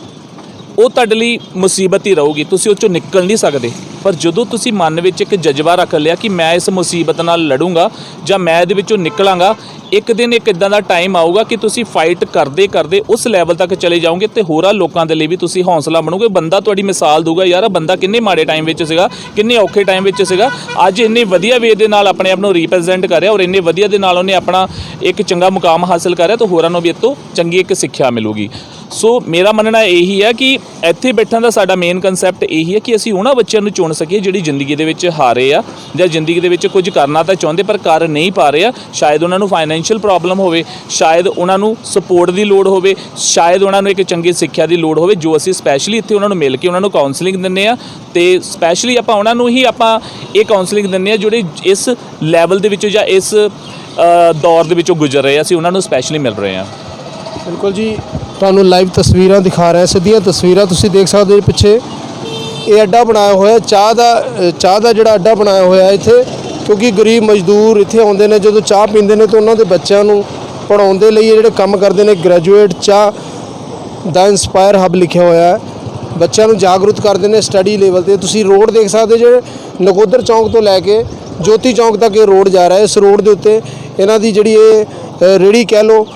ਉਹ ਤੁਹਾਡੇ ਲਈ ਮੁਸੀਬਤ ਹੀ ਰਹੂਗੀ, ਤੁਸੀਂ ਉਹ 'ਚੋਂ ਨਿਕਲ ਨਹੀਂ ਸਕਦੇ। ਪਰ ਜਦੋਂ ਤੁਸੀਂ ਮਨ ਵਿੱਚ ਇੱਕ ਜਜ਼ਬਾ ਰੱਖ ਲਿਆ ਕਿ ਮੈਂ ਇਸ ਮੁਸੀਬਤ ਨਾਲ ਲੜੂੰਗਾ ਜਾਂ ਮੈਂ ਇਹਦੇ ਵਿੱਚੋਂ ਨਿਕਲਾਂਗਾ, ਇੱਕ ਦਿਨ ਇੱਕ ਇੱਦਾਂ ਦਾ ਟਾਈਮ ਆਊਗਾ ਕਿ ਤੁਸੀਂ ਫਾਈਟ ਕਰਦੇ ਕਰਦੇ ਉਸ ਲੈਵਲ ਤੱਕ ਚਲੇ ਜਾਓਗੇ ਤੇ ਹੋਰਾਂ ਲੋਕਾਂ ਦੇ ਲਈ ਵੀ ਤੁਸੀਂ ਹੌਸਲਾ ਬਣੋਗੇ। ਬੰਦਾ ਤੁਹਾਡੀ ਮਿਸਾਲ ਦੂਗਾ, ਯਾਰ ਆਹ ਬੰਦਾ ਕਿੰਨੇ ਮਾੜੇ ਟਾਈਮ ਵਿੱਚ ਸੀਗਾ, ਕਿੰਨੇ ਔਖੇ ਟਾਈਮ ਵਿੱਚ ਸੀਗਾ, ਅੱਜ ਇੰਨੇ ਵਧੀਆ ਵੇ ਦੇ ਨਾਲ ਆਪਣੇ ਆਪ ਨੂੰ ਰਿਪਰੈਜ਼ੈਂਟ ਕਰ ਰਿਹਾ ਔਰ ਇੰਨੇ ਵਧੀਆ ਦੇ ਨਾਲ ਉਹਨੇ ਆਪਣਾ ਇੱਕ ਚੰਗਾ ਮੁਕਾਮ ਹਾਸਲ ਕਰ ਰਿਹਾ, ਤਾਂ ਹੋਰਾਂ ਨੂੰ ਵੀ ਇਹ ਤੋਂ ਚੰਗੀ ਇੱਕ ਸਿੱਖਿਆ ਮਿਲੂਗੀ। ਸੋ ਮੇਰਾ ਮੰਨਣਾ ਇਹੀ ਹੈ ਕਿ ਇੱਥੇ ਬੈਠਣ ਦਾ ਸਾਡਾ ਮੇਨ ਕਨਸੈਪਟ ਇਹੀ ਹੈ ਕਿ ਅਸੀਂ ਉਹਨਾਂ ਬੱਚਿਆਂ ਨੂੰ ਚੁਣ ਸਕੀਏ ਜਿਹੜੀ ਜ਼ਿੰਦਗੀ ਦੇ ਵਿੱਚ ਹਾਰੇ ਆ ਜਾਂ ਜ਼ਿੰਦਗੀ ਦੇ ਵਿੱਚ ਕੁਝ ਕਰਨਾ ਤਾਂ ਚਾਹੁੰਦੇ ਪਰ ਕਰ ਨਹੀਂ ਪਾ ਰਹੇ ਆ। ਸ਼ਾਇਦ ਉਹਨਾਂ ਨੂੰ ਫਾਈਨੈਂਸ਼ੀਅਲ ਪ੍ਰੋਬਲਮ ਹੋਵੇ, ਸ਼ਾਇਦ ਉਹਨਾਂ ਨੂੰ ਸਪੋਰਟ ਦੀ ਲੋੜ ਹੋਵੇ, ਸ਼ਾਇਦ ਉਹਨਾਂ ਨੂੰ ਇੱਕ ਚੰਗੀ ਸਿੱਖਿਆ ਦੀ ਲੋੜ ਹੋਵੇ, ਜੋ ਅਸੀਂ ਸਪੈਸ਼ਲੀ ਇੱਥੇ ਉਹਨਾਂ ਨੂੰ ਮਿਲ ਕੇ ਉਹਨਾਂ ਨੂੰ ਕਾਉਂਸਲਿੰਗ ਦਿੰਦੇ ਆ। ਤੇ ਸਪੈਸ਼ਲੀ ਆਪਾਂ ਉਹਨਾਂ ਨੂੰ ਹੀ ਆਪਾਂ ਇਹ ਕਾਉਂਸਲਿੰਗ ਦਿੰਦੇ ਆ ਜਿਹੜੇ ਇਸ ਲੈਵਲ ਦੇ ਵਿੱਚੋਂ ਜਾਂ ਇਸ ਦੌਰ ਦੇ ਵਿੱਚੋਂ ਗੁਜ਼ਰ ਰਹੇ ਆ, ਅਸੀਂ ਉਹਨਾਂ ਨੂੰ ਸਪੈਸ਼ਲੀ ਮਿਲ ਰਹੇ ਆ। ਬਿਲਕੁਲ ਜੀ, ਤੁਹਾਨੂੰ ਲਾਈਵ ਤਸਵੀਰਾਂ ਦਿਖਾ ਰਿਹਾ, ਸਿੱਧੀਆਂ ਤਸਵੀਰਾਂ ਤੁਸੀਂ ਦੇਖ ਸਕਦੇ ਹੋ ਪਿੱਛੇ। ਇਹ ਅੱਡਾ ਬਣਾਇਆ ਹੋਇਆ ਚਾਹ ਦਾ ਜਿਹੜਾ ਅੱਡਾ ਬਣਾਇਆ ਹੋਇਆ ਇੱਥੇ, ਕਿਉਂਕਿ ਗਰੀਬ ਮਜ਼ਦੂਰ ਇੱਥੇ ਆਉਂਦੇ ਨੇ, ਜਦੋਂ ਚਾਹ ਪੀਂਦੇ ਨੇ ਤਾਂ ਉਹਨਾਂ ਦੇ ਬੱਚਿਆਂ ਨੂੰ ਪੜ੍ਹਾਉਣ ਦੇ ਲਈ ਜਿਹੜੇ ਕੰਮ ਕਰਦੇ ਨੇ, ਗ੍ਰੈਜੂਏਟ ਚਾਹ ਦਾ ਇੰਸਪਾਇਰ ਹੱਬ ਲਿਖਿਆ ਹੋਇਆ ਹੈ, ਬੱਚਿਆਂ ਨੂੰ ਜਾਗਰੂਕ ਕਰਦੇ ਨੇ ਸਟੱਡੀ ਲੈਵਲ 'ਤੇ। ਤੁਸੀਂ ਰੋਡ ਦੇਖ ਸਕਦੇ ਜਿਹੜੇ ਨਕੋਦਰ ਚੌਂਕ ਤੋਂ ਲੈ ਕੇ ਜੋਤੀ ਚੌਂਕ ਤੱਕ ਇਹ ਰੋਡ ਜਾ ਰਿਹਾ। ਇਸ ਰੋਡ ਦੇ ਉੱਤੇ ਇਹਨਾਂ ਦੀ ਜਿਹੜੀ ਇਹ ਰੇਹੜੀ ਕਹਿ ਲਓ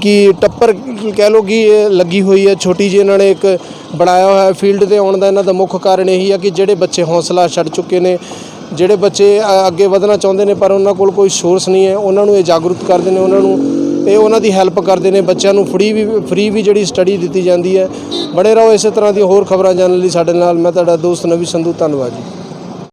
ਕਿ ਟੱਪਰ ਕਹਿ ਲਓ ਕਿ ਇਹ ਲੱਗੀ ਹੋਈ ਹੈ ਛੋਟੀ ਜਿਹੀ, ਇਹਨਾਂ ਨੇ ਇੱਕ ਬਣਾਇਆ ਹੋਇਆ ਫੀਲਡ 'ਤੇ ਆਉਣ ਦਾ। ਇਹਨਾਂ ਦਾ ਮੁੱਖ ਕਾਰਨ ਇਹੀ ਹੈ ਕਿ ਜਿਹੜੇ ਬੱਚੇ ਹੌਸਲਾ ਛੱਡ ਚੁੱਕੇ ਨੇ, ਜਿਹੜੇ ਬੱਚੇ ਅੱਗੇ ਵਧਣਾ ਚਾਹੁੰਦੇ ਨੇ ਪਰ ਉਹਨਾਂ ਕੋਲ ਕੋਈ ਸੋਰਸ ਨਹੀਂ ਹੈ, ਉਹਨਾਂ ਨੂੰ ਇਹ ਜਾਗਰੂਕ ਕਰਦੇ ਨੇ, ਉਹਨਾਂ ਦੀ ਹੈਲਪ ਕਰਦੇ ਨੇ। ਬੱਚਿਆਂ ਨੂੰ ਫ੍ਰੀ ਵੀ ਜਿਹੜੀ ਸਟੱਡੀ ਦਿੱਤੀ ਜਾਂਦੀ ਹੈ। ਬਣੇ ਰਹੋ ਇਸੇ ਤਰ੍ਹਾਂ ਦੀਆਂ ਹੋਰ ਖਬਰਾਂ ਜਾਣਨ ਲਈ ਸਾਡੇ ਨਾਲ। ਮੈਂ ਤੁਹਾਡਾ ਦੋਸਤ ਨਵੀ ਸੰਧੂ, ਧੰਨਵਾਦ ਜੀ।